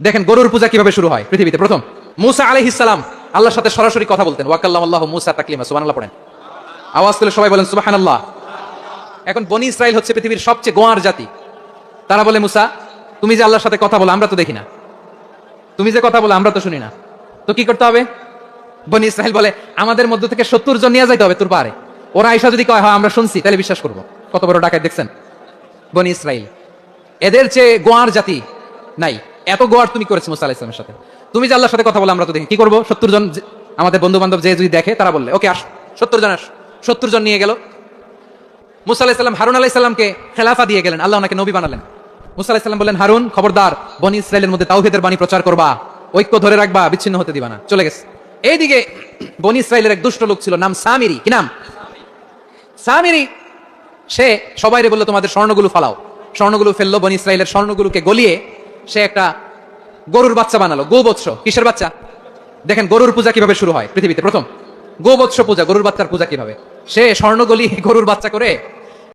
দেখেন গরুর পূজা কিভাবে শুরু হয় পৃথিবীতে প্রথম। মুসা আলাইহিস সালাম আল্লাহর সাথে সরাসরি কথা বলতেন, ওয়াকাল্লামাল্লাহু মুসা তাকলিমা। সুবহানাল্লাহ পড়েন, আওয়াজ তুলে সবাই বলেন সুবহানাল্লাহ। এখন বনি ইসরাইল হচ্ছে পৃথিবীর সবচেয়ে গোয়ার জাতি। তারা বলে, মুসা তুমি যে আল্লাহর সাথে কথা বলো আমরা তো দেখি না, তুমি যে কথা বলো আমরা তো শুনি না, তো কি করতে হবে? বনি ইসরাইল বলে, আমাদের মধ্য থেকে 70 জন নিয়ে যাইতে হবে তোর পারে। ওরা আয়েশা যদি কয় হ্যাঁ আমরা শুনছি, তাহলে বিশ্বাস করবো। কত বড় ডাকাত দেখছেন বনি ইসরাইল। এদের চেয়ে গোয়ার জাতি নাই। এত গোয়ার তুমি করেছো মুসা আলাইহিস সালামের সাথে। তুমি যে আল্লাহর সাথে কথা বলো আমরা তো দেখি, কি করবো? 70 জন আমাদের বন্ধু বান্ধব যে যদি দেখে, তারা বললে ওকে আস, 70 জন আস। 70 জন নিয়ে গেল। মুসা আলাইহিস সালাম হারুন আলাইহিস সালামকে খেলাফা দিয়ে গেলেন, আল্লাহ ওনাকে নবী বানালেন। মুসা আলাইহিস সালাম বললেন, হারুন খবরদার, বনি ইসরাইলের মধ্যে তাওহীদের বাণী প্রচার করবা, ঐক্য ধরে রাখবা, বিচ্ছিন্ন হতে দিবা না। চলে গেছে। এইদিকে বনি ইসরাইলের এক দুষ্ট লোক ছিল, নাম সামিরি। কি নাম? সামিরি। সে সবাইরে বললো তোমাদের স্বর্ণগুলো ফালাও। স্বর্ণগুলো ফেললো, বনি ইসরাইলের স্বর্ণগুলোকে গলিয়ে সে একটা গরুর বাচ্চা বানালো। গোবৎস। কিসের বাচ্চা? দেখেন গরুর পূজা কিভাবে শুরু হয় পৃথিবীতে প্রথম। গোবৎস পূজা, গরুর বাচ্চার পূজা কিভাবে। সে স্বর্ণ গলিয়ে গরুর বাচ্চা করে